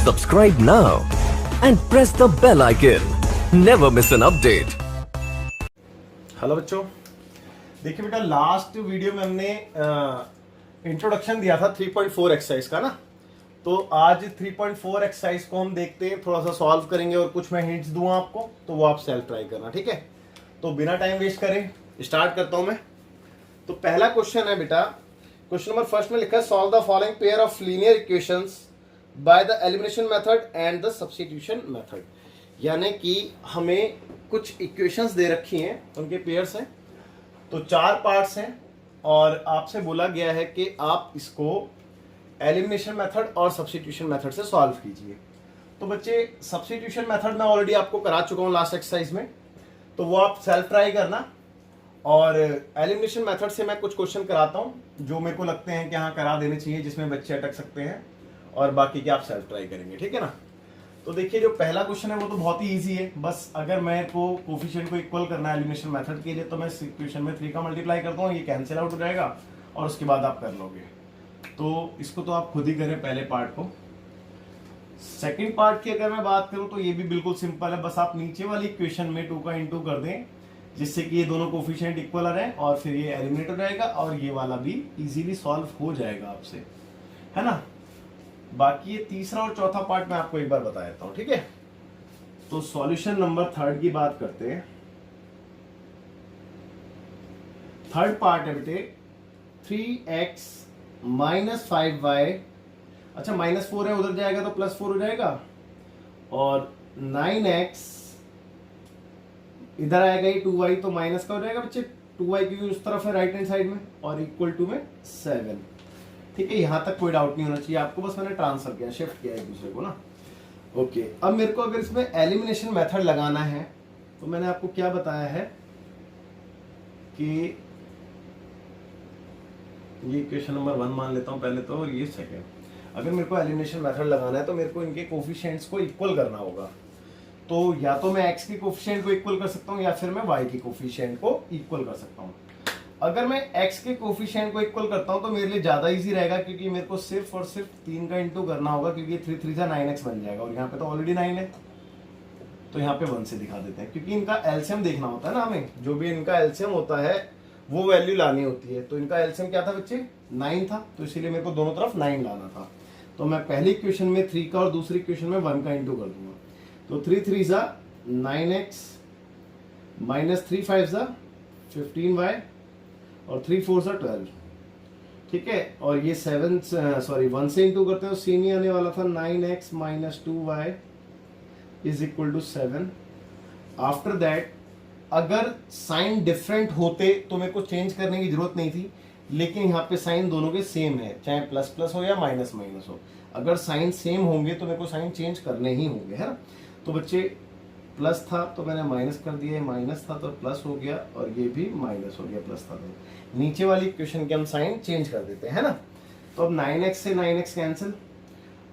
Subscribe now and press the bell icon. Never miss an update. Hello बच्चों, देखिए बेटा, last video में हमने इंट्रोडक्शन दिया था 3.4 एक्सरसाइज का ना। तो आज 3.4 एक्सरसाइज को हम देखते हैं, थोड़ा सा सॉल्व करेंगे और कुछ मैं हिंट्स दूंगा आपको, तो वो आप सेल्फ ट्राई करना, ठीक है। तो बिना टाइम वेस्ट करें स्टार्ट करता हूं मैं। तो पहला क्वेश्चन है बेटा, क्वेश्चन नंबर फर्स्ट में लिखा है solve the following pair of linear equations bye the elimination method and the substitution method. यानी कि हमें कुछ इक्वेशंस दे रखी हैं, उनके पेयर्स हैं, तो 4 पार्ट्स हैं और आपसे बोला गया है कि आप इसको एलिमिनेशन मेथड और सब्स्टिट्यूशन मेथड से सॉल्व कीजिए। तो बच्चे, सब्स्टिट्यूशन मेथड मैं ऑलरेडी आपको करा चुका हूं लास्ट एक्सरसाइज में, तो वो आप सेल्फ ट्राई करना। और एलिमिनेशन मेथड से मैं कुछ क्वेश्चन कराता हूं जो मेरे को लगते हैं कि हाँ करा देने चाहिए, जिसमें बच्चे अटक सकते हैं, और बाकी के आप सेल्फ ट्राई करेंगे, ठीक है ना। तो देखिए, जो पहला क्वेश्चन है वो तो बहुत ही इजी है। बस अगर मैं को कोफिशिएंट को इक्वल करना है एलिमिनेशन मेथड के लिए, तो मैं इक्वेशन में 3 का मल्टीप्लाई करता हूँ, ये कैंसिल आउट हो जाएगा और उसके बाद आप कर लोगे। तो इसको तो आप खुद ही करें पहले पार्ट को। सेकंड पार्ट की अगर मैं बात करूं तो ये भी बिल्कुल सिंपल है। बस आप नीचे वाली इक्वेशन में 2 का इंटू कर दें, जिससे कि ये दोनों कोफिशिएंट इक्वल आ रहे हैं, और फिर ये एलिमिनेट हो जाएगा और ये वाला भी इजीली सॉल्व हो जाएगा आपसे, है ना। बाकी ये तीसरा और चौथा पार्ट मैं आपको एक बार बता देता हूं, ठीक है। तो सॉल्यूशन नंबर 3 की बात करते हैं। थर्ड पार्ट है बेटे 3x माइनस 5y, अच्छा -4 है, उधर जाएगा तो +4 हो जाएगा, और 9x इधर आएगा ये 2y, तो माइनस का हो जाएगा बच्चे 2y, क्योंकि उस तरफ है राइट हैंड साइड में, और इक्वल टू में 7, ठीक है। यहां तक कोई डाउट नहीं होना चाहिए आपको, बस मैंने ट्रांसफर किया, शिफ्ट किया एक दूसरे को ना। ओके, अब मेरे को अगर इसमें एलिमिनेशन मेथड लगाना है, तो मैंने आपको क्या बताया है कि ये इक्वेशन नंबर 1 मान लेता हूं पहले तो, और ये सेकंड। अगर मेरे को एलिमिनेशन मेथड लगाना है तो मेरे को इनके कोफिशिएंट्स को इक्वल करना होगा। तो या तो मैं x के कोफिशिएंट को इक्वल कर सकता हूं, या फिर मैं y के कोफिशिएंट को इक्वल कर सकता हूं। अगर मैं x के कोफिशिएंट को इक्वल करता हूं तो मेरे लिए ज्यादा इजी रहेगा, क्योंकि मेरे को सिर्फ और सिर्फ 3 का इंटू करना होगा, क्योंकि 3 3 जा 9x बन जाएगा, और यहाँ पे तो ऑलरेडी 9 है, तो यहाँ पे 1 से दिखा देते हैं, क्योंकि इनका एलसीएम देखना होता है ना हमें। जो भी इनका एलसीएम होता है वो वैल्यू लानी होती है। तो इनका एलसीएम क्या था बच्चे, 9 था, तो इसीलिए मेरे को दोनों तरफ 9 लाना था। तो मैं पहली इक्वेशन में 3 का और दूसरी इक्वेशन में 1 का इंटू कर दूंगा। तो 3 3 जा 9x माइनस 3 5 जा 15y, और 3 4 जा 12, ठीक है। और ये 1 से इंटू करते हैं तो सी नहीं आने वाला था, 9x minus 2y is equal to 7। After that अगर साइन डिफरेंट होते तो मेरे को चेंज करने की जरूरत नहीं थी, लेकिन यहाँ पे साइन दोनों के सेम है, चाहे प्लस प्लस हो या माइनस माइनस हो। अगर साइन सेम होंगे तो मेरे को साइन चेंज करने ही होंगे, है ना। तो बच्चे, प्लस था तो मैंने माइनस कर दिया, माइनस था तो प्लस हो गया, और ये भी माइनस हो गया, प्लस था तो। नीचे वाली इक्वेशन के हम साइन चेंज कर देते हैं ना। तो अब 9x से 9x कैंसिल,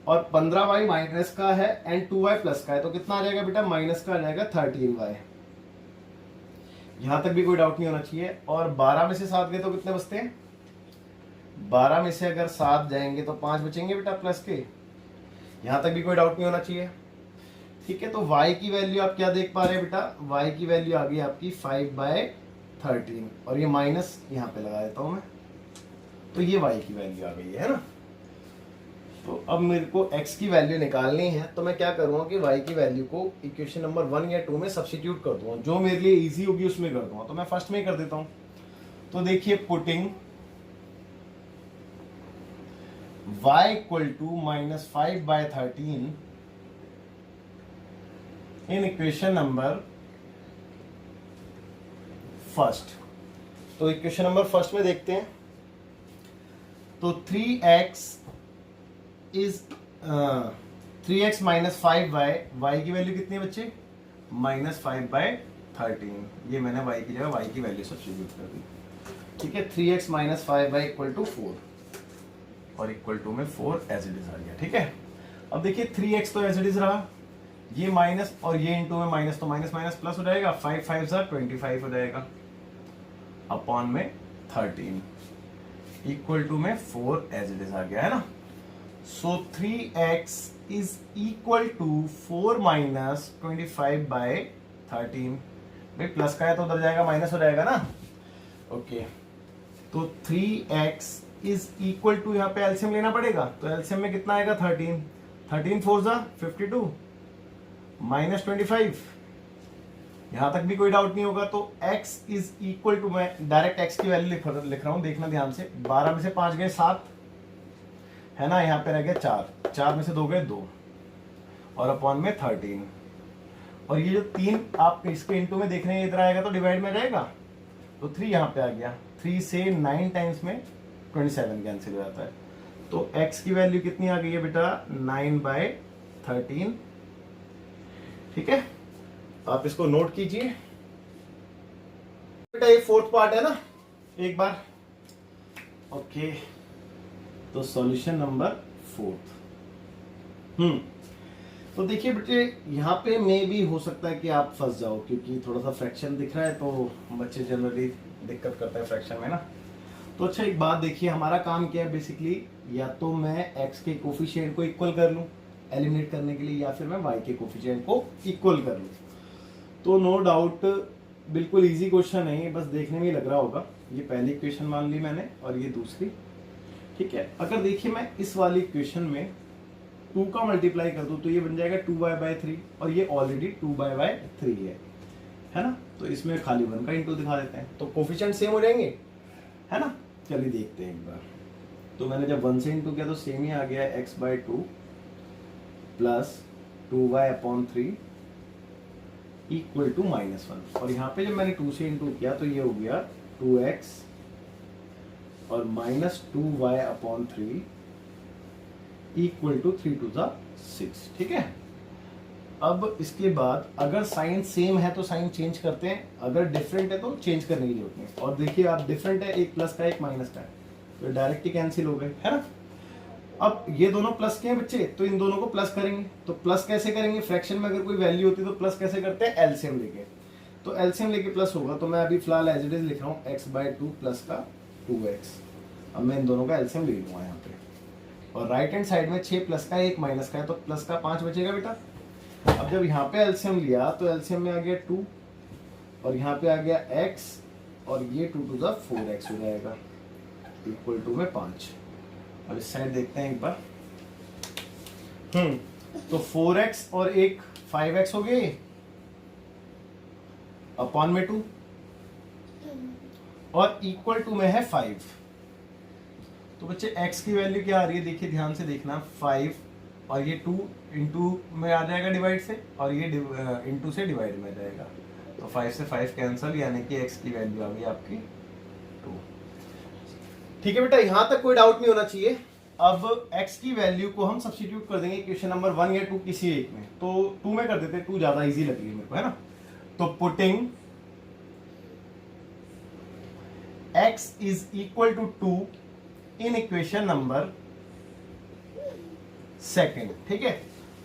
और 15y माइनस का है एंड 2y प्लस का है, तो कितना आ जाएगा बेटा, माइनस का आ जाएगा 13y। यहां तक भी कोई डाउट नहीं होना चाहिए। और 12 में से 7 गए तो कितने बचते हैं, 12 में से अगर 7 जाएंगे तो 5 बचेंगे बेटा प्लस के। यहां तक भी कोई डाउट नहीं होना चाहिए, ठीक है। तो y की वैल्यू आप क्या देख पा रहे हैं बेटा, y की वैल्यू आ गई आपकी 5/13, और ये माइनस यहाँ पे लगा देता हूं मैं, तो ये y की वैल्यू आ गई है ना। तो अब मेरे को x की वैल्यू निकालनी है, तो मैं क्या करूंगा कि y की वैल्यू को इक्वेशन नंबर 1 या 2 में सब्स्टिट्यूट कर दूंगा, जो मेरे लिए इजी होगी उसमें कर दूंगा। तो मैं फर्स्ट में ही कर देता हूं। तो देखिए, putting y equal to minus 5/13 in equation number first. तो इक्वेशन नंबर फर्स्ट में देखते हैं। तो 3x is 3x minus 5y, y की वैल्यू कितनी है बच्चे, माइनस 5/13। ये मैंने y की जगह y की वैल्यू सब्स्टिट्यूट कर दी, ठीक है। 3x minus 5y equal to 4, और इक्वल टू में 4 एज इट इज आ गया, ठीक है। अब देखिए 3x तो एज इट इज रहा, ये माइनस और ये इंटू में माइनस, तो माइनस माइनस प्लस हो जाएगा, 5 5 जा 25 हो जाएगा, अपॉन में 13 इक्वल टू में 4 एज इट इज आ गया, है ना। So 3x is equal to 4 minus 25/13। भाई प्लस का है तो उधर जाएगा माइनस हो जाएगा ना। ओके तो 3x इज इक्वल टू, यहाँ पे एलसीएम लेना पड़ेगा, तो एलसीएम में कितना आएगा 13, 13 4 जा 52 माइनस 25। यहां तक भी कोई डाउट नहीं होगा। तो x इज इक्वल टू, मैं डायरेक्ट x की वैल्यू लिख रहा हूं, देखना ध्यान से। 12 में से 5 गए 7 है ना, यहाँ पे रह गया 4, 4 में से 2 गए 2 और अपॉन में 13। और ये जो 3 आप इसके इनटू में देख रहे हैं इधर आएगा तो डिवाइड में रहेगा, तो 3 यहाँ पे आ गया। 3 से 9 टाइम्स में 27 कैंसिल हो जाता है। तो x की वैल्यू कितनी आ गई है बेटा 9/13। ठीक है, आप इसको नोट कीजिए बेटा। ये फोर्थ पार्ट है ना, एक बार। ओके तो सॉल्यूशन नंबर 4। तो देखिए बेटे, यहाँ पे मे भी हो सकता है कि आप फंस जाओ, क्योंकि थोड़ा सा फ्रैक्शन दिख रहा है तो बच्चे जनरली दिक्कत करते हैं फ्रैक्शन में ना। तो अच्छा एक बात देखिए, हमारा काम क्या है बेसिकली, या तो मैं x के कोफिशिएंट को इक्वल कर लूँ एलिमिनेट करने के लिए, या फिर मैं y के कोफिशिएंट को इक्वल कर लूँ। तो नो डाउट बिल्कुल इजी क्वेश्चन है ये, बस देखने में ही लग रहा होगा। ये पहली इक्वेशन मान ली मैंने और ये दूसरी। ठीक है, अगर देखिए मैं इस वाली इक्वेशन में 2 का मल्टीप्लाई कर दूं तो ये बन जाएगा 2y/3, और ये ऑलरेडी 2y/3 है ना। तो इसमें खाली 1 का इंटू दिखा देते हैं, तो कोफिशिएंट सेम हो जाएंगे, है ना। चलिए देखते हैं एक बार। तो मैंने जब 1 से इंटू किया तो सेम ही आ गया x/2 plus 2y/3 equal to -1। और यहाँ पे जब मैंने 2 से इंटू किया तो ये हो गया 2x और -2y/3 इक्वल टू 3 2 6। ठीक है, अब इसके बाद अगर साइन सेम है तो साइन चेंज करते हैं, अगर डिफरेंट है तो चेंज करने की जरूरत नहीं। और देखिए आप डिफरेंट है, एक प्लस का एक माइनस का है, तो डायरेक्ट ही कैंसिल हो गए, है ना। अब ये दोनों प्लस के हैं बच्चे, तो इन दोनों को प्लस करेंगे। तो प्लस कैसे करेंगे, फ्रैक्शन में अगर कोई वैल्यू होती है तो प्लस कैसे करते हैं, एलसीएम लेके। तो एलसीएम लेके प्लस होगा, तो मैं अभी फिलहाल एज इट इज लिख रहा हूँ x/2 प्लस का 2x। अब मैं इन दोनों का एलसीएम ले लूंगा यहाँ पे, और राइट हैंड साइड में 6 प्लस का 1 माइनस का है, तो प्लस का 5 बचेगा बेटा। अब जब यहाँ पे एलसीएम लिया तो एलसीएम में आ गया 2 और यहाँ पे आ गया x, और ये 2 2 4x हो जाएगा इक्वल टू में 5। अब इस साइड देखते हैं एक बार। तो 4x और एक 5x हो गए अपॉन में 2 और इक्वल टू में है 5। तो बच्चे x की वैल्यू क्या आ रही है, देखिए ध्यान से देखना, 5 और ये 2 इंटू में आ जाएगा डिवाइड से, और ये इंटू से डिवाइड में जाएगा, तो 5 से 5 कैंसिल, यानी कि x की वैल्यू आ गई आपकी 2। ठीक है बेटा, यहां तक कोई डाउट नहीं होना चाहिए। अब x की वैल्यू को हम सब्स्टिट्यूट कर देंगे क्वेश्चन नंबर 1 या 2 किसी एक में। तो 2 में कर देते हैं, 2 ज्यादा इजी लगी मेरे को, है ना। तो putting x is equal to 2 in equation number 2। ठीक है,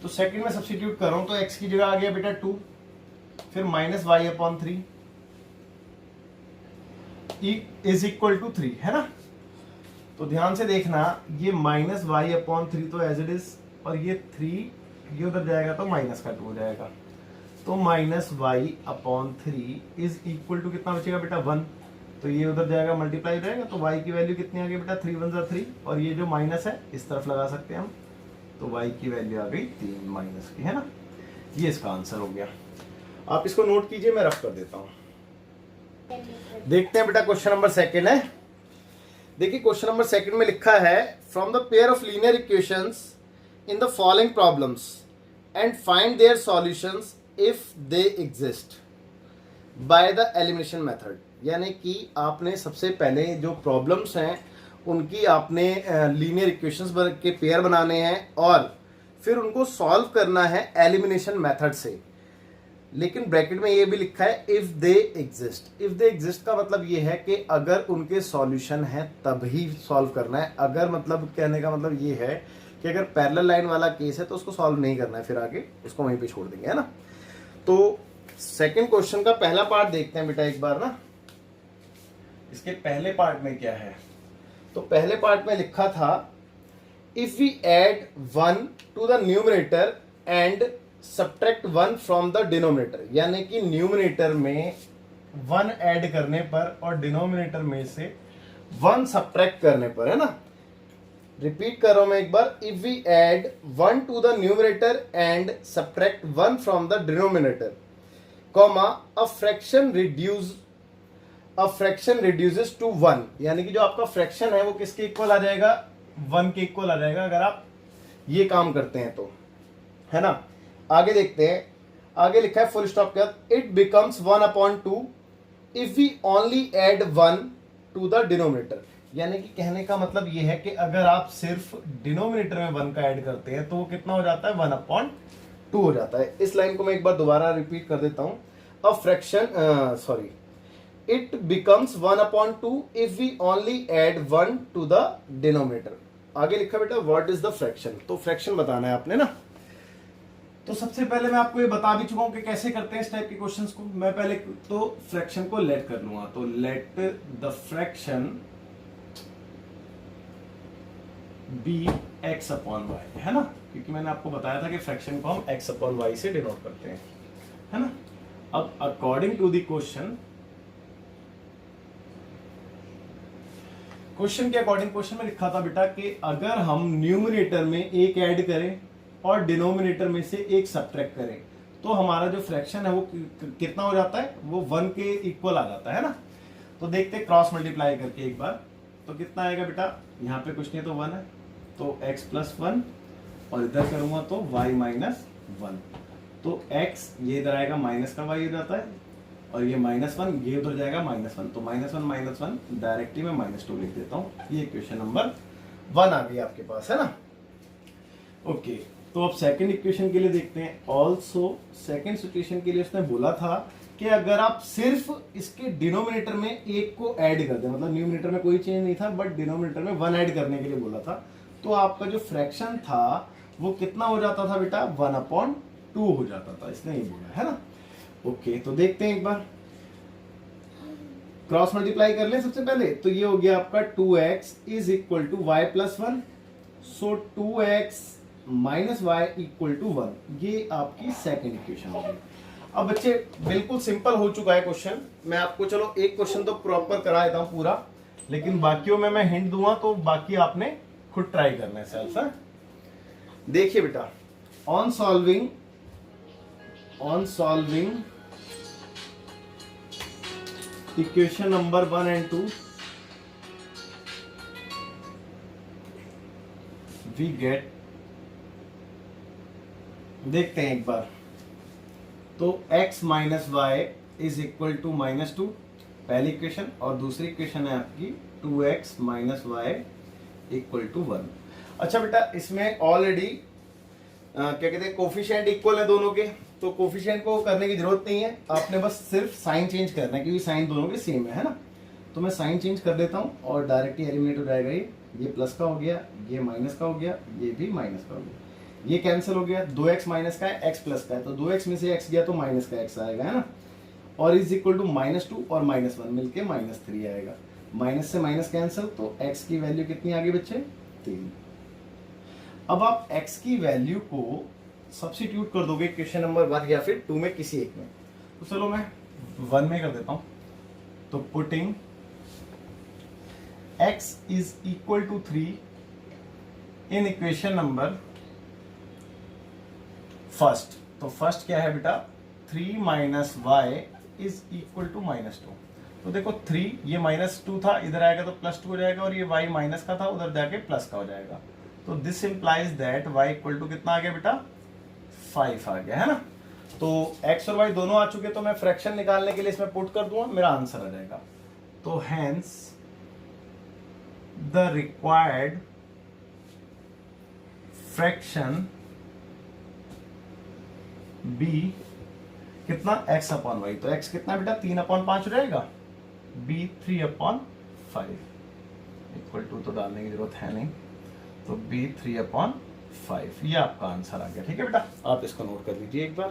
तो सेकंड में सब्स्टिट्यूट कर रहा हूं, तो x की जगह आ गया बेटा 2, फिर -y/3 इज इक्वल टू 3, है ना। तो ध्यान से देखना, ये -y/3 तो एज इट इज, और ये 3 ये उधर जाएगा तो माइनस का 2 हो जाएगा। तो -y/3 इज इक्वल टू कितना बचेगा बेटा 1, तो ये उधर जाएगा मल्टीप्लाई हो जाएगा, तो y की वैल्यू कितनी आ गई बेटा 3 1 3, और ये जो माइनस है इस तरफ लगा सकते हैं हम, तो y की वैल्यू आ गई 3 माइनस की, है ना। ये इसका आंसर हो गया। आप इसको नोट कीजिए, मैं रफ कर देता हूं। देखते हैं बेटा, क्वेश्चन नंबर 2 है। देखिए क्वेश्चन नंबर 2 में लिखा है, from the pair of linear equations in the following problems and find their solutions if they exist by the elimination method. यानी कि आपने सबसे पहले जो प्रॉब्लम्स हैं उनकी आपने लीनियर इक्वेशंस के पेयर बनाने हैं और फिर उनको सॉल्व करना है एलिमिनेशन मेथड से। लेकिन ब्रैकेट में ये भी लिखा है if they exist. If they exist का मतलब ये है कि अगर उनके सॉल्यूशन है तब ही सॉल्व करना है। अगर मतलब कहने का मतलब ये है कि अगर पैरेलल लाइन वाला केस है तो उसको सॉल्व नहीं करना है, फिर आगे उसको वहीं पे छोड़ देंगे, है ना। तो सेकंड क्वेश्चन का पहला पार्ट देखते हैं बेटा एक बार ना। इसके पहले पार्ट में क्या है, तो पहले पार्ट में लिखा था if we add 1 to the numerator and subtract 1 from the denominator, यानी कि न्यूमरेटर में 1 ऐड करने पर और डिनोमिनेटर में से 1 सब्ट्रैक्ट करने पर, है ना। रिपीट कर रहा हूं मैं एक बार, if we add 1 to the numerator and subtract 1 from the denominator, comma a fraction reduces to 1, यानी कि जो आपका फ्रैक्शन है वो किसके इक्वल आ जाएगा, 1 के इक्वल आ जाएगा अगर आप ये काम करते हैं तो, है ना। आगे देखते हैं, आगे लिखा है फुल स्टॉप के बाद, it becomes 1/2 if we only add 1 to the denominator, यानी कि कहने का मतलब ये है कि अगर आप सिर्फ डिनोमिनेटर में 1 का ऐड करते हैं तो वो कितना हो जाता है, 1/2 हो जाता है। इस लाइन को मैं एक बार दोबारा रिपीट कर देता हूं, a fraction it becomes 1/2 if we only add 1 to the denominator. आगे लिखा बेटा व्हाट इज द फ्रैक्शन, तो फ्रैक्शन बताना है आपने ना। तो सबसे पहले मैं आपको ये बता भी चुका हूं कि कैसे करते हैं इस टाइप के क्वेश्चंस को। मैं पहले तो फ्रैक्शन को लेट कर लूंगा, तो let the fraction B x/y, है ना, क्योंकि मैंने आपको बताया था कि फ्रैक्शन को हम x/y से डिनोट करते हैं, है ना। अब अकॉर्डिंग टू द क्वेश्चन के अकॉर्डिंग क्वेश्चन में लिखा था बेटा कि अगर हम न्यूमरेटर में एक ऐड करें और डिनोमिनेटर में से एक सब्ट्रैक्ट करें तो हमारा जो फ्रैक्शन है वो कितना हो जाता है, वो 1 के इक्वल आ जाता है ना। तो देखते हैं क्रॉस मल्टीप्लाई करके एक बार, तो कितना आएगा बेटा, यहाँ पे कुछ नहीं तो 1 है, तो x+1 और इधर करूंगा तो y-1, तो x ये इधर आएगा माइनस का y हो जाता है और ये -1 ये उधर जाएगा -1, तो -1 डायरेक्टली मैं -2 लिख देता हूँ। ये इक्वेशन नंबर 1 आ गई आपके पास, है ना। ओके, तो अब सेकंड इक्वेशन के लिए देखते हैं। ऑल्सो सेकंड सिचुएशन के लिए उसने बोला था कि अगर आप सिर्फ इसके डिनोमिनेटर में एक को ऐड कर दें, मतलब न्यूमरेटर में कोई चेंज नहीं था बट डिनोमिनेटर में 1 ऐड करने के लिए बोला था, तो आपका जो फ्रैक्शन था वो कितना हो जाता था बेटा, 1/2 हो जाता था, इसने ये बोला, है ना। ओके, तो देखते हैं एक बार, क्रॉस मल्टीप्लाई कर लें सबसे पहले, तो ये हो गया आपका 2x is equal to y+1, so 2x minus y equal to 1, ये आपकी सेकंड इक्वेशन होगी। अब बच्चे बिल्कुल सिंपल हो चुका है क्वेश्चन, मैं आपको चलो एक क्वेश्चन तो प्रॉपर करा देता हूं पूरा, लेकिन बाकियों में मैं हिंट दूंगा तो बाकी आपने खुद ट्राई करना है सेल्फ, है। देखिए बेटा, on solving equation number 1 and 2 we get, देखते हैं एक बार, तो x minus y is equal to -2 पहली इक्वेशन, और दूसरी इक्वेशन है आपकी 2x minus y equal to 1। अच्छा बेटा, इसमें ऑलरेडी क्या कहते हैं, कोफिशिएंट इक्वल है दोनों के, तो कोफिशिएंट को करने की जरूरत नहीं है, आपने बस सिर्फ साइन चेंज करना है क्योंकि साइन दोनों के सेम है ना। तो मैं साइन चेंज कर देता हूँ और डायरेक्टली एलिमिनेट हो जाएगा, ये प्लस का हो गया, ये माइनस का हो गया, ये भी माइनस का हो गया, ये कैंसिल हो गया, 2x माइनस का है, x प्लस का है, तो 2x में से x गया तो माइनस का x आएगा, है ना। और इज इक्वल टू -2 और -1 मिलके -3 आएगा, माइनस से माइनस कैंसिल, तो x की वैल्यू कितनी आ गई बच्चे, 3। अब आप x की वैल्यू को सब्स्टिट्यूट कर दोगे क्वेश्चन नंबर 1 या फिर 2 में, किसी एक में, तो चलो मैं 1 में कर देता हूं, तो putting x is equal to 3 in equation number first, तो फर्स्ट क्या है बेटा, 3 minus y is equal to -2, तो देखो 3 ये -2 था, इधर आएगा तो +2 हो जाएगा, और ये y माइनस का था उधर जाके प्लस का हो जाएगा, तो this implies that y equal to कितना आ गया बेटा, 5 आ गया, है ना। तो x और y दोनों आ चुके, तो मैं फ्रैक्शन निकालने के लिए इसमें पुट कर दूंगा, मेरा आंसर आ जाएगा। तो hence the required fraction b कितना, x/y, तो x कितना बेटा, 3/5 हो जाएगा, b 3/5 इक्वल टू, तो डालने की जरूरत है नहीं, तो b 3/5, ये आपका आंसर आ गया, ठीक है बेटा, आप इसको नोट कर लीजिए एक बार।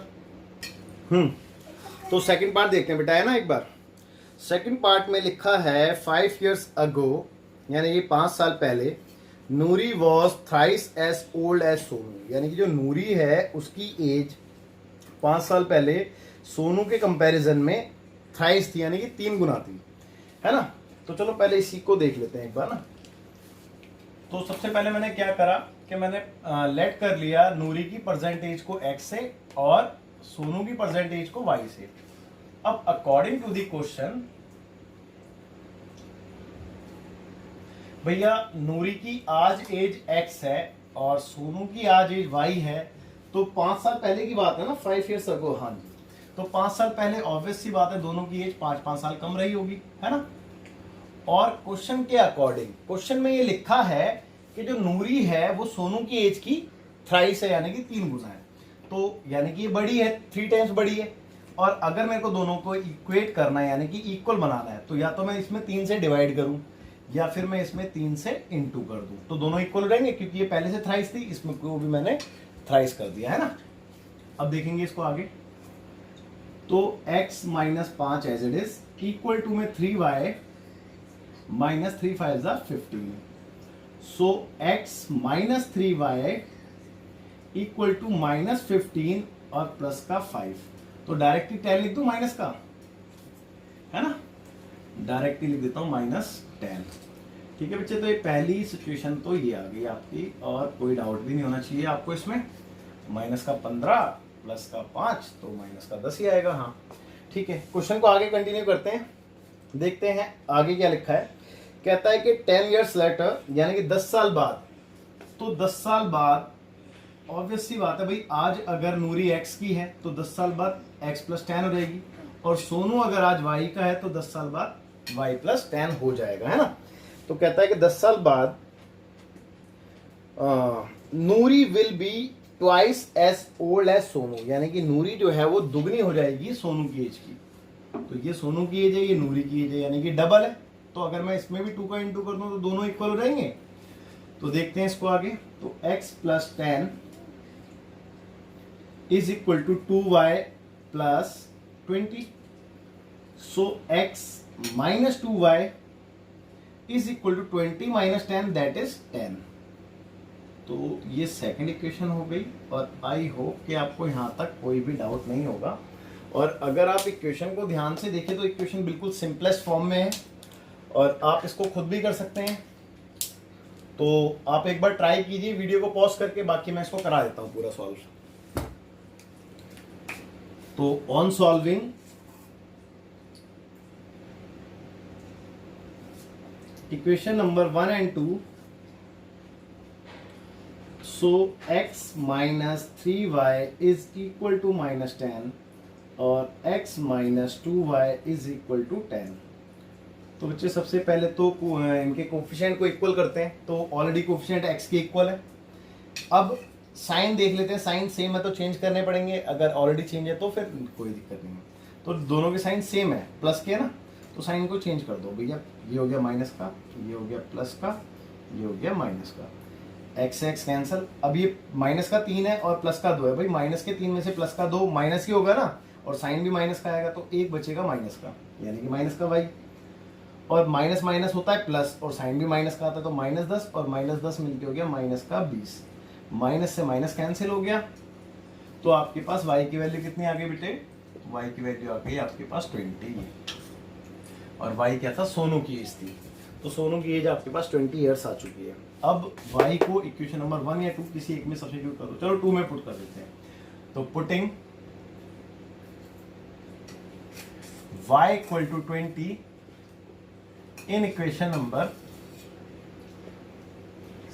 तो सेकंड पार्ट देखते हैं बेटा, है ना। एक बार सेकंड पार्ट में लिखा है 5 years ago, यानी ये 5 साल पहले, Noori was thrice as old as Sonu, यानी कि जो नूरी है उसकी एज 5 साल पहले सोनू के कंपैरिजन में थ्राइस थी, यानी कि 3 गुना थी, है ना। तो चलो पहले इसी को देख लेते हैं एक बार ना। तो सबसे पहले मैंने क्या करा कि मैंने लेट कर लिया नूरी की परसेंटेज को x से और सोनू की परसेंटेज को y से। अब अकॉर्डिंग टू द क्वेश्चन भैया नूरी की आज एज x है और सोनू की आज एज y है, तो 5 साल पहले की बात है ना, 5 years ago, हाँ जी। तो 5 साल पहले ऑब्वियस सी बात है दोनों की एज 5-5 साल कम रही होगी, है ना। और क्वेश्चन के अकॉर्डिंग क्वेश्चन में ये लिखा है कि जो नूरी है वो सोनू की एज की थ्राइस है, यानी कि 3 गुना है, तो यानी कि ये बड़ी है, 3 टाइम्स बड़ी है। और अगर मेरे को दोनों को इक्वेट करना है यानी कि इक्वल बनाना है, तो या तो मैं इसमें 3 से डिवाइड करूं या फिर मैं इसमें 3 से इंटू कर दूं, तो दोनों इक्वल हो जाएंगे, क्योंकि ये पहले से थ्राइस थी, इसमें को भी मैंने थ्राइस कर दिया, है ना। अब देखेंगे इसको आगे। तो x minus 5 as it is equal to में 3y minus 3 5 15। So x minus 3y equal to minus 15 और प्लस का 5। तो डायरेक्टली 10 लिख दूं माइनस का, है ना, डायरेक्टली लिख देता हूं माइनस 10। ठीक है बच्चे, तो ये पहली सिचुएशन तो ये आ गई आपकी, और कोई डाउट भी नहीं होना चाहिए आपको इसमें। माइनस का 15 प्लस का 5 तो माइनस का 10 ही आएगा। हाँ ठीक है, क्वेश्चन को आगे कंटिन्यू करते हैं, देखते हैं आगे क्या लिखा है। कहता है कि 10 years लेटर, यानी कि 10 साल बाद। तो 10 साल बाद ऑब्वियस सी बात है भाई, आज अगर नूरी x की है तो 10 साल बाद x प्लस 10 हो जाएगी, और सोनू अगर आज y का है तो 10 साल बाद y प्लस 10 हो जाएगा, है ना। तो कहता है कि 10 साल बाद Noori will be twice as old as Sonu, यानी कि नूरी जो है वो दुगनी हो जाएगी सोनू की एज की। तो ये सोनू की एज है, ये नूरी की एज है, यानी कि डबल है। तो अगर मैं इसमें भी 2 का इंटू कर दूं तो दोनों इक्वल हो जाएंगे। तो देखते हैं इसको आगे। तो x plus 10 is equal to 2y plus 20। So x minus 2y is equal to 20 minus 10, that is 10। तो ये सेकंड इक्वेशन हो गई, और आई होप कि आपको यहाँ तक कोई भी डाउट नहीं होगा। और अगर आप इक्वेशन को ध्यान से देखें तो इक्वेशन बिल्कुल सिंपलेस्ट फॉर्म में है, और आप इसको खुद भी कर सकते हैं। तो आप एक बार ट्राई कीजिए वीडियो को पॉज करके, बाकी मैं इसको करा देता हूँ पूरा सॉल्व। तो on solving equation number 1 and 2, so x minus 3y is equal to minus 10 और x minus 2y is equal to 10। तो बच्चे सबसे पहले तो इनके कोफिशिएंट को इक्वल करते हैं। तो ऑलरेडी कोफिशिएंट x के इक्वल है। अब साइन देख लेते हैं, साइन सेम है तो चेंज करने पड़ेंगे, अगर ऑलरेडी चेंज है तो फिर कोई दिक्कत नहीं है। तो दोनों के साइन सेम है, प्लस के है ना, तो साइन को चेंज कर दो भैया। ये हो गया माइनस का, ये हो गया प्लस का, ये हो गया माइनस का, एक्स एक्स कैंसिल। अब ये माइनस का 3 है और प्लस का 2 है, भाई माइनस के 3 में से प्लस का 2 माइनस ही होगा ना, और साइन भी माइनस का आएगा, तो एक बचेगा माइनस का, यानी कि माइनस का वाई। और माइनस माइनस होता है प्लस, और साइन भी माइनस का आता है, तो माइनस 10 और माइनस 10 मिलके हो गया माइनस का 20। माइनस से माइनस कैंसिल हो गया, तो आपके पास y की वैल्यू कितनी आ गई बेटे? y की वैल्यू आ गई आपके पास 20, और y क्या था? सोनू की एज थी। तो सोनू की एज आपके पास 20 ईयर्स आ चुकी है। अब y को इक्वेशन नंबर 1 या 2 किसी एक में सब्स्टिट्यूट कर दो। चलो 2 में पुट कर देते हैं। तो putting y equal to 20 in equation number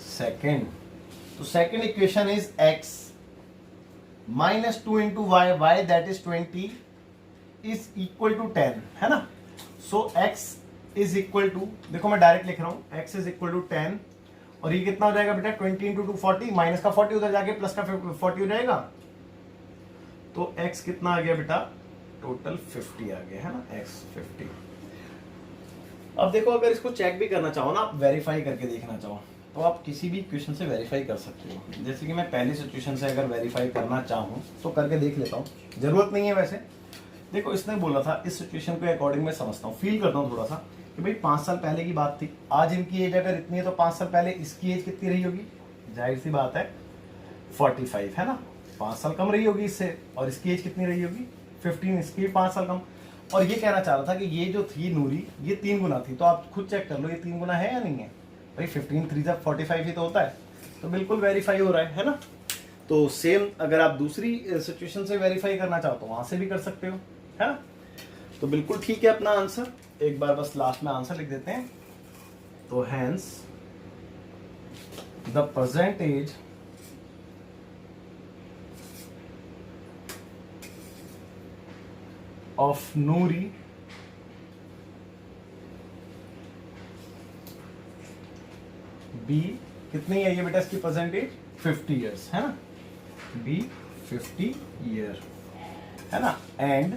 second. तो second equation is x minus 2 into y, y that is 20 is equal to 10, है ना। So x is equal to, देखो मैं डायरेक्ट लिख रहा हूं, x इज इक्वल टू 10, और ये कितना हो जाएगा बेटा? 20 इंटू 2 40, माइनस का 40 उधर जाके प्लस का 40 हो जाएगा। तो x कितना आ गया बेटा? टोटल 50 आ गया, है ना, x 50। अब देखो, अगर इसको चेक भी करना चाहो ना, आप वेरीफाई करके देखना चाहो, तो आप किसी भी इक्वेशन से वेरीफाई कर सकते हो। जैसे कि मैं पहली सिचुएशन से अगर वेरीफाई करना चाहूँ तो करके देख लेता हूँ, जरूरत नहीं है वैसे। देखो इसने बोला था, इस सिचुएशन के अकॉर्डिंग मैं समझता हूँ, फील करता हूँ थोड़ा सा कि भाई 5 साल पहले की बात थी, आज इनकी एज अगर इतनी है तो 5 साल पहले इसकी एज कितनी रही होगी, जाहिर सी बात है 45 है ना, 5 साल कम रही होगी इससे, और इसकी एज कितनी रही होगी 15, इसकी भी 5 साल कम। और ये कहना चाह रहा था कि ये जो थी नूरी ये 3 गुना थी, तो आप खुद चेक कर लो ये 3 गुना है या नहीं है। भाई 15 3 जा 45 ही तो होता है, तो बिल्कुल वेरीफाई हो रहा है ना। तो सेम अगर आप दूसरी सिचुएशन से वेरीफाई करना चाहो तो वहां से भी कर सकते हो, है ना। तो बिल्कुल ठीक है अपना आंसर। एक बार बस लास्ट में आंसर लिख देते हैं। तो hence the percentage of Noori be कितनी है ये बेटा इसकी परसेंटेज 50 इयर्स है ना, बी 50 ईयर है ना, and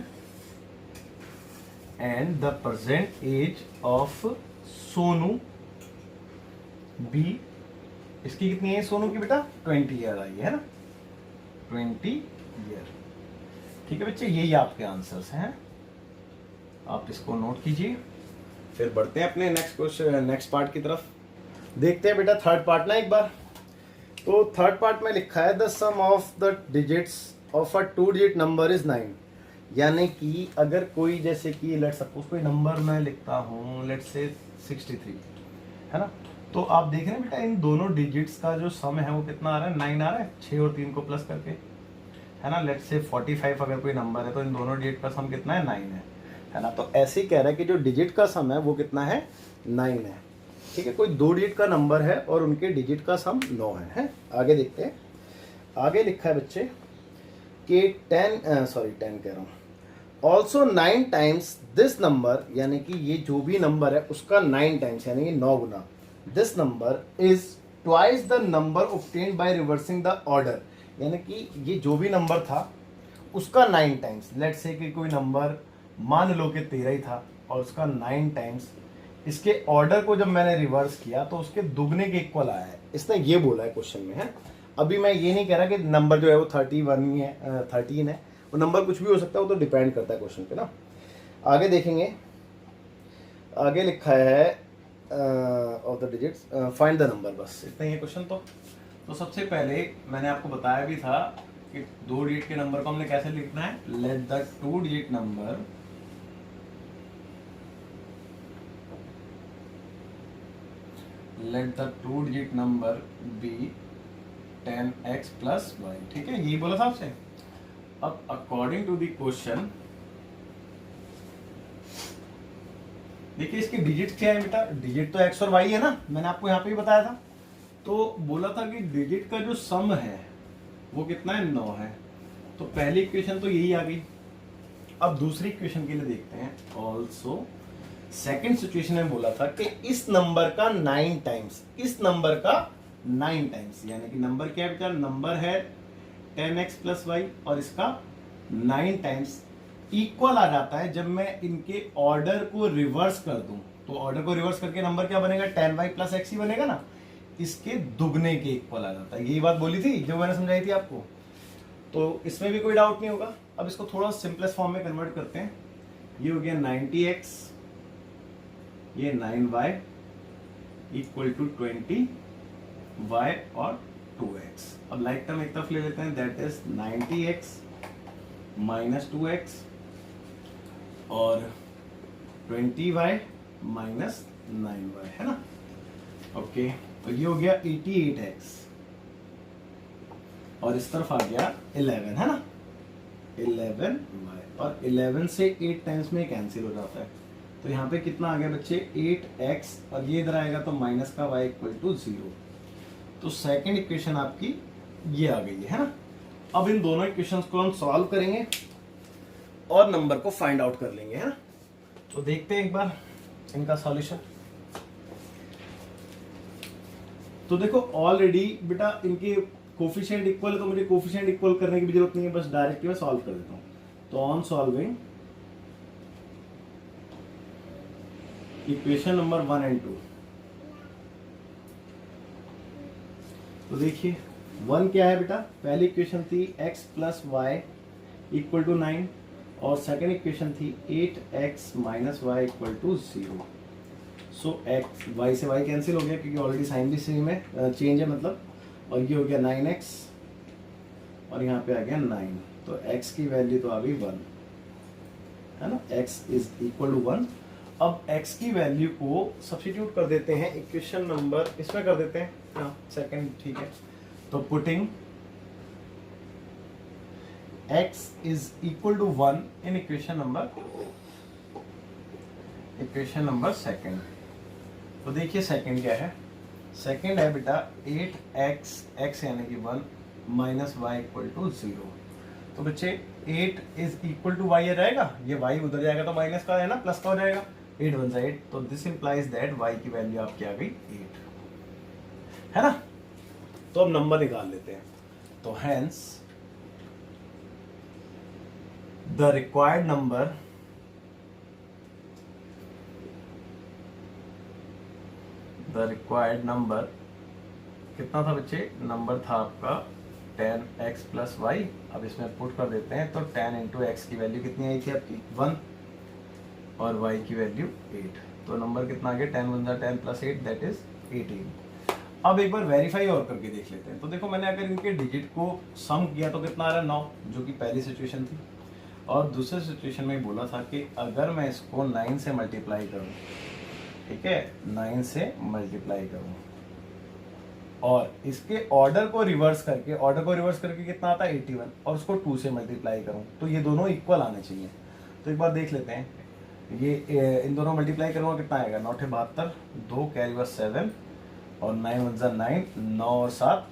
the present age of Sonu be, इसकी कितनी है सोनू की बेटा 20 ईयर आई है ना, 20 ईयर। ठीक है बच्चे, यही आपके आंसर्स हैं, आप इसको नोट कीजिए। फिर बढ़ते हैं अपने नेक्स्ट क्वेश्चन नेक्स्ट पार्ट की तरफ। देखते हैं बेटा थर्ड पार्ट ना एक बार। तो थर्ड पार्ट में लिखा है the sum of the digits of a 2 digit number is 9, यानी कि अगर कोई जैसे कि लेट सपोज कोई नंबर मैं लिखता हूँ लेट से 63 है ना, तो आप देख रहे हैं बेटा इन दोनों डिजिट्स का जो सम है वो कितना आ रहा है 9 आ रहा है, 6 और 3 को प्लस करके है ना। लेट से 45 अगर कोई नंबर है तो इन दोनों डिजिट का सम कितना है 9 है ना। तो ऐसे ही कह रहा है कि जो डिजिट का सम है वो कितना है 9 है। ठीक है, कोई 2 डिजिट का नंबर है और उनके डिजिट का सम 9 है। आगे देखते हैं, आगे लिखा है बच्चे कि 10 कह रहा हूँ, ऑल्सो 9 टाइम्स दिस नंबर, यानी कि ये जो भी नंबर है उसका 9 टाइम्स यानी कि 9 गुना, this number is twice the number obtained by reversing the order, यानी कि ये जो भी नंबर था उसका 9 टाइम्स। लेट्स से कि कोई नंबर मान लो कि 13 ही था और उसका 9 टाइम्स इसके ऑर्डर को जब मैंने रिवर्स किया तो उसके दुगने के इक्वल आया है, इसने ये बोला है क्वेश्चन में है। अभी मैं ये नहीं कह रहा कि नंबर जो है वो 31 ही है 13 है, वो नंबर कुछ भी हो सकता है, वो तो डिपेंड करता है क्वेश्चन पे ना। आगे देखेंगे, आगे लिखा है of the digits find the number, बस इतना ही है क्वेश्चन। तो सबसे पहले मैंने आपको बताया भी था कि 2 डिजिट के नंबर को हमने कैसे लिखना है, let the 2 digit number let the 2 digit number be 10x plus y। ठीक है, यही बोला था आपसे। अब अकॉर्डिंग टू द क्वेश्चन देखिए इसके डिजिट क्या है बेटा, डिजिट तो x और y है ना, मैंने आपको यहाँ पे भी बताया था। तो बोला था कि डिजिट का जो सम है वो कितना है 9 है। तो पहली इक्वेशन तो यही आ गई। अब दूसरी इक्वेशन के लिए देखते हैं, ऑल्सो सेकेंड सिचुएशन में बोला था कि इस नंबर का 9 टाइम्स, इस नंबर का 9 टाइम्स, यानी कि नंबर क्या है बेटा, नंबर है 10x प्लस वाई और इसका 9 टाइम्स इक्वल आ जाता है जब मैं इनके ऑर्डर को रिवर्स कर दूं। तो ऑर्डर को रिवर्स करके नंबर क्या बनेगा 10y प्लस x ही बनेगा ना, इसके दुगने के इक्वल आ जाता है। यही बात बोली थी जो मैंने समझाई थी आपको, तो इसमें भी कोई डाउट नहीं होगा। अब इसको थोड़ा सिंपलेस्ट फॉर्म में कन्वर्ट करते हैं। ये हो गया 90x, ये 9y इक्वल टू 20y और 2x। अब लाइक टर्म एक तरफ ले लेते हैं, that is 90x minus 2x और 20y माइनस 9y है ना। ओके, तो ये हो गया 88x और इस तरफ आ गया 11 है ना, 11y और 11 से 8 टाइम्स में कैंसिल हो जाता है। तो यहाँ पे कितना आ गया बच्चे 8x और ये इधर आएगा तो माइनस का y इक्वल टू 0। तो सेकंड इक्वेशन आपकी ये आ गई है ना। अब इन दोनों इक्वेशंस को हम सॉल्व करेंगे और नंबर को फाइंड आउट कर लेंगे, है ना। तो देखते हैं एक बार इनका सॉल्यूशन। तो देखो ऑलरेडी बेटा इनके कोफिशिएंट इक्वल है, तो मुझे कोफिशिएंट इक्वल करने की भी जरूरत नहीं है, बस डायरेक्टली मैं सॉल्व कर देता हूँ। तो on solving equation number 1 and 2, तो देखिए 1 क्या है बेटा, पहली इक्वेशन थी x plus y equal to 9 और सेकेंड इक्वेशन थी 8x minus y equal to 0। So x y से वाई कैंसिल हो गया क्योंकि ऑलरेडी साइन भी सेम है, चेंज है मतलब, और ये हो गया 9x और यहाँ पे आ गया 9, तो x की वैल्यू तो आ गई 1, है ना, x इज इक्वल टू 1। अब x की वैल्यू को सब्स्टिट्यूट कर देते हैं इक्वेशन नंबर, इसमें कर देते हैं, हाँ सेकंड ठीक है, तो putting x is equal to 1 in equation number second. तो देखिए सेकंड क्या है, सेकंड है बेटा 8x, x यानी कि 1 माइनस वाई इक्वल टू 0। तो बच्चे 8 इज इक्वल टू वाई आ जाएगा, ये y उधर जाएगा तो माइनस का है ना, प्लस का हो जाएगा, 8 1 8, तो दिस इंप्लाइज दैट y की वैल्यू आपकी आ गई 8, है ना। तो अब नंबर निकाल लेते हैं, तो हेंस द रिक्वायर्ड नंबर कितना था बच्चे, नंबर था आपका 10x प्लस वाई। अब इसमें पुट कर देते हैं, तो 10 इंटू एक्स की वैल्यू कितनी आई थी आपकी 1 और y की वैल्यू 8, तो नंबर कितना आ गया 10 1 10 प्लस 8 दैट इज 18। अब एक बार वेरीफाई और करके देख लेते हैं। तो देखो मैंने अगर इनके डिजिट को सम किया तो कितना आ रहा है 9, जो कि पहली सिचुएशन थी, और दूसरे सिचुएशन में बोला था कि अगर मैं इसको 9 से मल्टीप्लाई करूं, ठीक है 9 से मल्टीप्लाई करूं और इसके ऑर्डर को रिवर्स करके कितना आता है 81, और उसको 2 से मल्टीप्लाई करूं तो ये दोनों इक्वल आने चाहिए। तो एक बार देख लेते हैं, ये इन दोनों मल्टीप्लाई करूंगा कितना आएगा, 9 8 72, 2 कैरी वाज 7 और 9 1 9, 9 और 7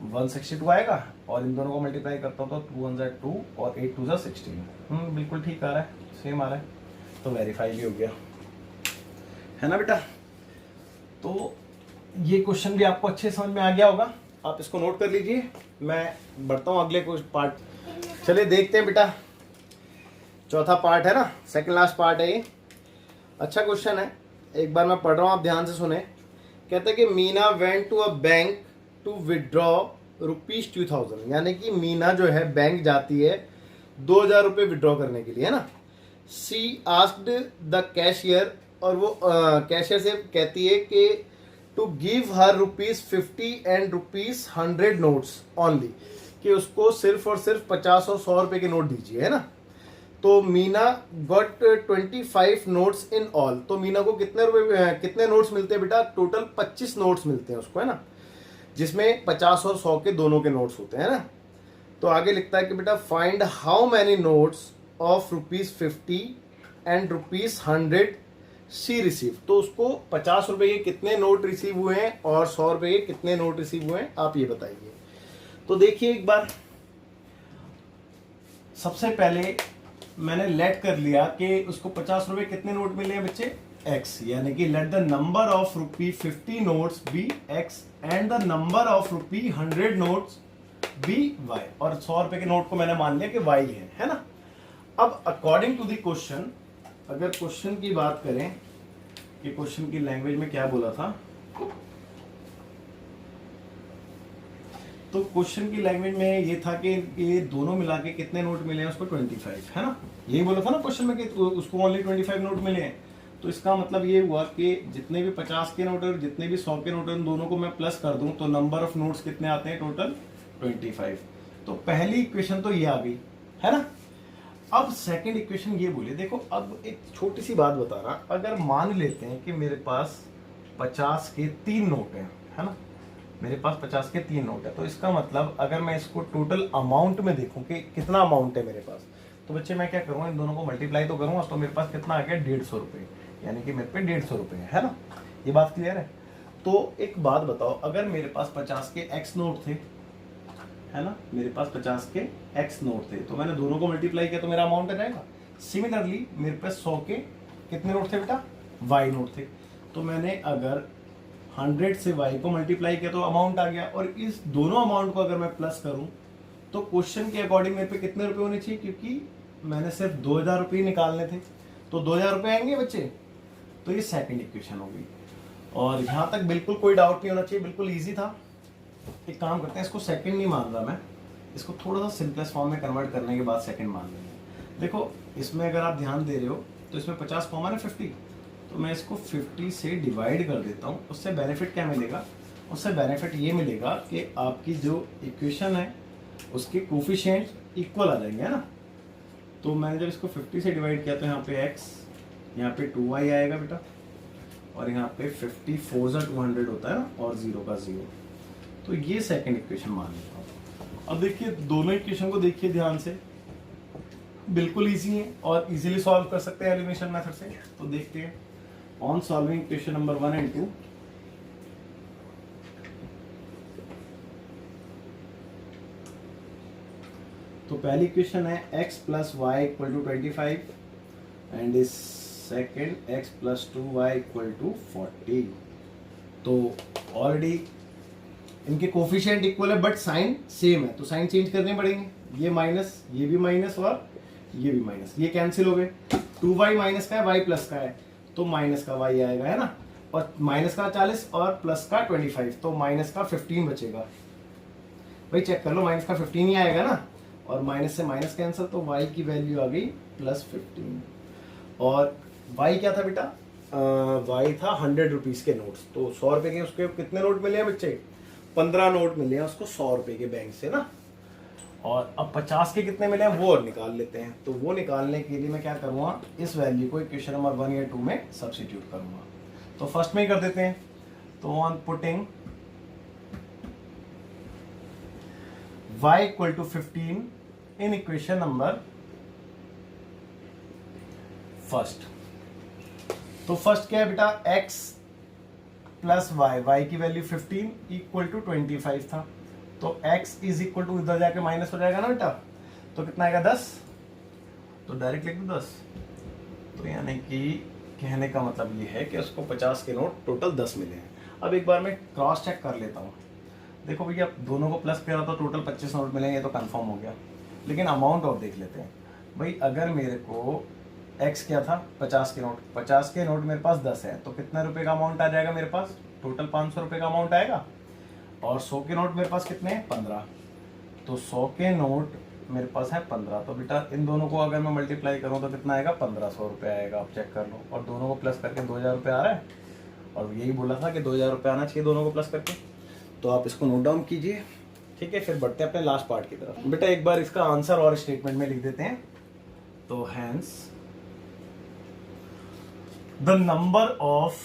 162 आएगा, और इन दोनों को मल्टीप्लाई करता हूँ तो 2 1 2 और 8 2 16। बिल्कुल ठीक आ रहा है, सेम आ रहा है, तो वेरीफाई भी हो गया, है ना बेटा। तो ये क्वेश्चन भी आपको अच्छे समझ में आ गया होगा, आप इसको नोट कर लीजिए। मैं बढ़ता हूँ अगले पार्ट, चलिए देखते हैं बेटा, चौथा पार्ट है ना, सेकंड लास्ट पार्ट है ये। अच्छा क्वेश्चन है, एक बार मैं पढ़ रहा हूँ, आप ध्यान से सुने। कहते हैं कि Meena went to a bank to withdraw ₹2000, यानी कि मीना जो है बैंक जाती है 2000 रुपये विड्रॉ करने के लिए, है ना। सी आस्क्ड द कैशियर, और वो कैशियर से कहती है कि to give her ₹50 and ₹100 notes only, कि उसको सिर्फ और सिर्फ 50 और 100 रुपए के नोट दीजिए, है ना। तो Meena got 25 notes in all, तो मीना को कितने नोट्स मिलते हैं बेटा, टोटल 25 नोट्स मिलते हैं उसको, है ना, जिसमें 50 और 100 के दोनों के नोट्स होते हैं ना। तो आगे लिखता है कि बेटा find how many notes of ₹50 and ₹100 she receive, तो उसको 50 रुपए के कितने नोट रिसीव हुए हैं और 100 रुपए के कितने नोट रिसीव हुए हैं, आप ये बताइए। तो देखिए एक बार, सबसे पहले मैंने लेट कर लिया कि उसको 50 रुपए कितने नोट मिले हैं बच्चे, x, यानी कि let the number of ₹50 notes be x and the number of ₹100 notes be y, और 100 रुपए के नोट को मैंने मान लिया कि y है ना। अब अकॉर्डिंग टू द क्वेश्चन, अगर क्वेश्चन की बात करें कि क्वेश्चन की लैंग्वेज में क्या बोला था, तो क्वेश्चन की लैंग्वेज में ये था कि ये दोनों मिला के कितने नोट मिले हैं उसको 25, है ना, यही बोला था ना क्वेश्चन में कि उसको ओनली 25 नोट मिले हैं। तो इसका मतलब ये हुआ कि जितने भी 50 के नोट और जितने भी 100 के नोट हैं, दोनों को मैं प्लस कर दूं तो नंबर ऑफ नोट्स कितने आते हैं, टोटल 25। तो पहली इक्वेशन तो ये आ गई, है ना। अब सेकंड इक्वेशन ये बोले, देखो अब एक छोटी सी बात बता रहा, अगर मान लेते हैं कि मेरे पास 50 के 3 नोट हैं, है ना, मेरे पास 50 के 3 नोट है, तो इसका मतलब अगर मैं इसको टोटल अमाउंट में देखूं कि कितना अमाउंट है मेरे पास, तो बच्चे मैं क्या करूंगा, इन दोनों को मल्टीप्लाई तो करूंगा, तो मेरे पास कितना आ गया 150 रुपये, यानी कि मेरे पे 150 रुपये है ना, ये बात क्लियर है। तो एक बात बताओ, अगर मेरे पास 50 के x नोट थे, है ना, मेरे पास 50 के x नोट थे, तो मैंने दोनों को मल्टीप्लाई किया तो मेरा अमाउंट आ जाएगा। सिमिलरली मेरे पास 100 के कितने नोट थे बेटा, y नोट थे, तो मैंने अगर 100 से y को मल्टीप्लाई किया तो अमाउंट आ गया, और इस दोनों अमाउंट को अगर मैं प्लस करूं तो क्वेश्चन के अकॉर्डिंग मेरे पे कितने रुपए होने चाहिए, क्योंकि मैंने सिर्फ 2000 रुपये निकालने थे, तो 2000 रुपये आएंगे बच्चे। तो ये सेकंड इक्वेशन होगी, और यहाँ तक बिल्कुल कोई डाउट नहीं होना चाहिए, बिल्कुल ईजी था। एक काम करते हैं, इसको सेकंड नहीं मान रहा मैं, इसको थोड़ा सा सिंपलेस्ट फॉर्म में कन्वर्ट करने के बाद सेकंड मान लेंगे। देखो इसमें अगर आप ध्यान दे रहे हो तो इसमें 50 कॉमन है 50, तो मैं इसको 50 से डिवाइड कर देता हूँ। उससे बेनिफिट क्या मिलेगा? उससे बेनिफिट ये मिलेगा कि आपकी जो इक्वेशन है उसके कोफिशिएंट इक्वल आ जाएंगे, है ना। तो मैंने जब इसको 50 से डिवाइड किया तो यहाँ पे x, यहाँ पे 2y आएगा बेटा, और यहाँ पे 54 × 200 होता है ना, और 0 का 0। तो ये सेकंड इक्वेशन मान लेता हूँ। अब देखिए दोनों इक्वेशन को देखिए ध्यान से, बिल्कुल इजी है और इजीली सॉल्व कर सकते हैं एलिमिनेशन मेथड से। तो देखते हैं on solving equation number 1 and 2। तो पहली इक्वेशन है x + y = 25 एंड इस सेकेंड x + 2y = 40। तो ऑलरेडी इनके कोफिशिएंट इक्वल है बट साइन सेम है, तो साइन चेंज करने पड़ेंगे। ये माइनस, ये भी माइनस और ये भी माइनस, ये कैंसिल हो गए। 2y माइनस का है, y प्लस का है, तो माइनस का y आएगा, है ना। और माइनस का 40 और प्लस का 25, तो माइनस का 15 बचेगा। भाई चेक कर लो, माइनस का 15 ही आएगा ना, और माइनस से माइनस कैंसिल, तो y की वैल्यू आ गई +15। और y क्या था बेटा? y था 100 रुपीज़ के नोट्स। तो 100 रुपये के उसके कितने नोट मिले हैं बच्चे? 15 नोट मिले हैं उसको 100 रुपये के बैंक से ना। और अब 50 के कितने मिले हैं वो और निकाल लेते हैं। तो वो निकालने के लिए मैं क्या करूँगा, इस वैल्यू को इक्वेशन नंबर 1 या 2 में सब्स्टिट्यूट करूँगा। तो फर्स्ट में ही कर देते हैं। तो on putting y = 15 in equation number first. तो फर्स्ट क्या है बेटा? x + y की वैल्यू 15 = 25 था। तो x = इधर जाके माइनस हो जाएगा ना बेटा, तो कितना आएगा? 10। तो डायरेक्ट लिख दो 10। तो यानी कि कहने का मतलब ये है कि उसको 50 के नोट टोटल 10 मिले हैं। अब एक बार मैं क्रॉस चेक कर लेता हूँ। देखो भैया, दोनों को प्लस करा तो टोटल 25 नोट मिलेंगे, ये तो कंफर्म हो गया। लेकिन अमाउंट और देख लेते हैं। भाई अगर मेरे को x क्या था? 50 के नोट, 50 के नोट मेरे पास 10 है, तो कितने रुपए का अमाउंट आ जाएगा मेरे पास? टोटल 500 रुपये का अमाउंट आएगा। और 100 के नोट मेरे पास कितने हैं? 15। तो 100 के नोट मेरे पास है 15। तो बेटा इन दोनों को अगर मैं मल्टीप्लाई करूँ तो कितना आएगा? 1500 रुपये आएगा। आप चेक कर लो। और दोनों को प्लस करके 2000 रुपये आ रहा है, और यही बोला था कि 2000 रुपये आना चाहिए दोनों को प्लस करके। तो आप इसको नोट डाउन कीजिए, ठीक है। फिर बढ़ते हैं अपने लास्ट पार्ट की तरफ। बेटा एक बार इसका आंसर और स्टेटमेंट में लिख देते हैं। तो hence the number of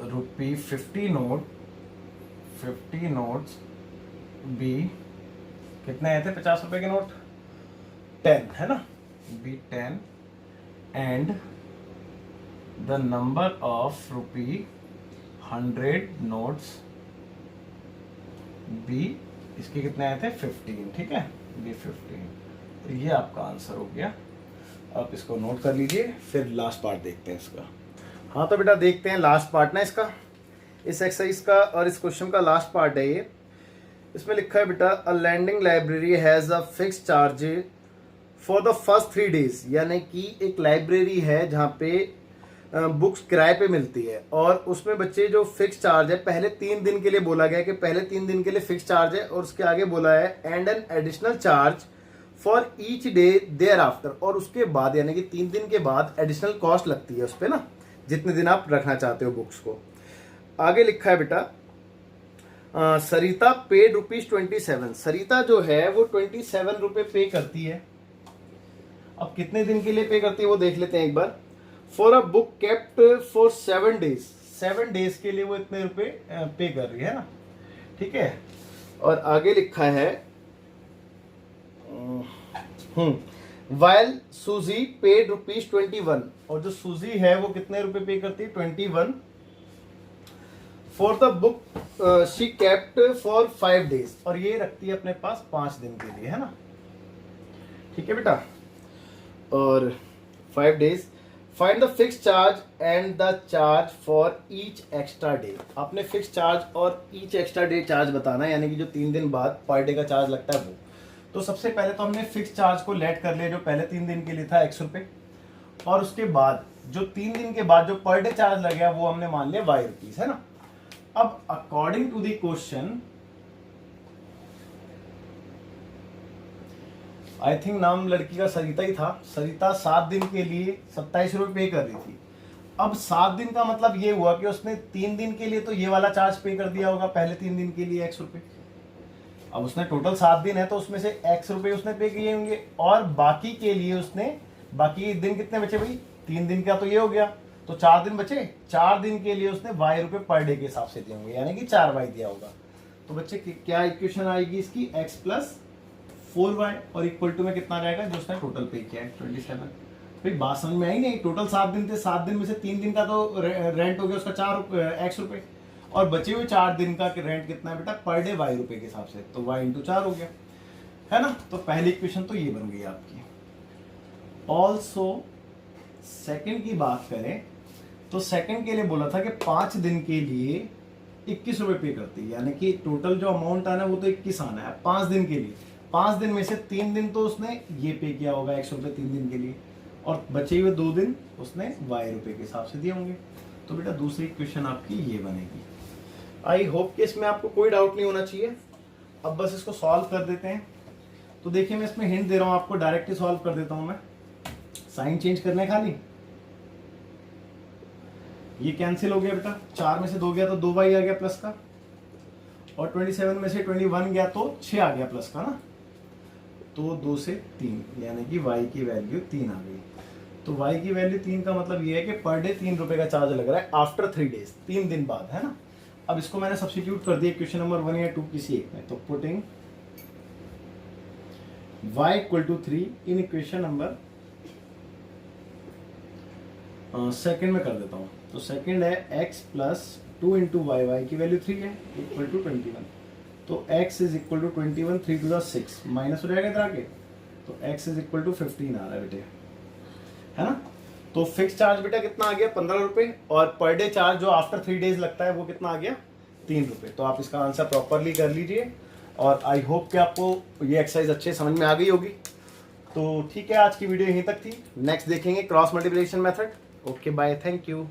rupee 50 notes be, कितने आए थे 50 रुपए के नोट? 10, है ना। Be 10 and the number of rupee 100 notes be, इसके कितने आए थे? 15, ठीक है। बी 15। तो ये आपका आंसर हो गया। आप इसको नोट कर लीजिए। फिर लास्ट पार्ट देखते हैं इसका। हाँ तो बेटा देखते हैं लास्ट पार्ट ना इसका, इस एक्सरसाइज का और इस क्वेश्चन का लास्ट पार्ट है ये। इसमें लिखा है बेटा, a landing library has a fix charge for the first 3 days. यानी कि एक लाइब्रेरी है जहाँ पे बुक्स किराए पे मिलती है, और उसमें बच्चे जो फिक्स चार्ज है, पहले 3 दिन के लिए बोला गया कि पहले 3 दिन के लिए फिक्स चार्ज है, और उसके आगे बोला है and an additional charge for each day thereafter. और उसके बाद यानी कि 3 दिन के बाद एडिशनल कॉस्ट लगती है उस पर ना, जितने दिन आप रखना चाहते हो बुक्स को। आगे लिखा है बेटा, सरिता पेड ₹27। सरिता जो है वो 27 रुपये पे करती है। अब कितने दिन के लिए पे करती है वो देख लेते हैं एक बार। For a book kept for 7 days, 7 days के लिए वो इतने रुपए पे कर रही है ना, ठीक है। और आगे लिखा है वाइल सूजी पेड ₹21। और जो सूजी है वो कितने रुपए पे करती है? 21 for the book she kept for 5 days. और ये रखती है अपने पास 5 दिन के लिए, है ना, ठीक है बेटा। और 5 days. Find the fix charge and the charge for each extra day. आपने फिक्स चार्ज और ईच एक्स्ट्रा डे चार्ज बताना है, यानी कि जो 3 दिन बाद पर डे का चार्ज लगता है वो। तो सबसे पहले तो हमने फिक्स चार्ज को लेट कर लिया, जो पहले 3 दिन के लिए था 100 रुपये, और उसके बाद जो 3 दिन के बाद जो पर डे चार्ज लग गया वो हमने मान लिया ₹y, है ना। अब according to the question I think नाम लड़की का सरिता ही था। सरिता 7 दिन के लिए 27 रुपये पे कर रही थी। अब 7 दिन का मतलब ये हुआ कि उसने 3 दिन के लिए तो ये वाला चार्ज पे कर दिया होगा, पहले 3 दिन के लिए X रुपये। अब उसने टोटल 7 दिन है तो उसमें से X रुपये उसने पे किए होंगे, और बाकी के लिए उसने, बाकी दिन कितने बचे भाई, 3 दिन का तो ये हो गया, तो 4 दिन बचे। 4 दिन के लिए उसने Y रुपये पर डे के हिसाब से दिए होंगे, यानी कि 4Y दिया होगा। तो बच्चे क्या इक्वेशन आएगी इसकी, x प्लस 4y और इक्वल टू में कितना जाएगा जो उसने टोटल पे किया है 27। भाई बात समझ में आई नहीं, टोटल 7 दिन थे, 7 दिन में से 3 दिन का तो रेंट हो गया उसका 4 रुपये, और बचे हुए 4 दिन का रेंट कितना है बेटा पर डे Y रुपये के हिसाब से, तो y इंटू 4 हो गया, है ना। तो पहली इक्वेशन तो ये बन गई आपकी। ऑल्सो सेकंड की बात करें तो सेकंड के लिए बोला था कि 5 दिन के लिए 21 रुपये पे करती है, यानी कि टोटल जो अमाउंट आना है वो तो 21 आना है 5 दिन के लिए। 5 दिन में से 3 दिन तो उसने ये पे किया होगा X रुपये 3 दिन के लिए, और बचे हुए 2 दिन उसने Y रुपये के हिसाब से दिए होंगे। तो बेटा दूसरी इक्वेशन आपकी ये बनेगी। आई होप कि इसमें आपको कोई डाउट नहीं होना चाहिए। अब बस इसको सॉल्व कर देते हैं। तो देखिए मैं इसमें हिंट दे रहा हूँ आपको, डायरेक्ट ही सॉल्व कर देता हूँ मैं। साइन चेंज करने खाली, ये कैंसिल हो गया बेटा, 4 में से 2 गया तो 2y आ गया प्लस का, और 27 में से 21 गया तो 6 आ गया प्लस का ना, तो 2 से 3 यानी कि y की वैल्यू 3 आ गई। तो y की वैल्यू 3 का मतलब ये है कि पर डे 3 रुपए का चार्ज लग रहा है आफ्टर 3 डेज, 3 दिन बाद, है ना। अब इसको मैंने सब्स्टिट्यूट कर दिया क्वेश्चन नंबर 1 या 2 किसी एक में, तो putting y equal to 3 in equation number second में कर देता हूँ। तो सेकेंड है x plus 2 into y, y की वैल्यू 3 है, इक्वल टू 21। तो x is equal to 21, 3 two 6 minus हो जाएगा इधर आके, तो x इज इक्वल टू 15 आ रहा है बेटे, है ना। तो फिक्स चार्ज बेटा कितना आ गया 15 रुपये, और पर डे चार्ज जो आफ्टर 3 डेज लगता है वो कितना आ गया 3 रुपये। तो आप इसका आंसर प्रॉपरली कर लीजिए, और आई होप कि आपको ये एक्सरसाइज अच्छे समझ में आ गई होगी। तो ठीक है, आज की वीडियो यहीं तक थी। नेक्स्ट देखेंगे cross multiplication method. Okay bye, thank you.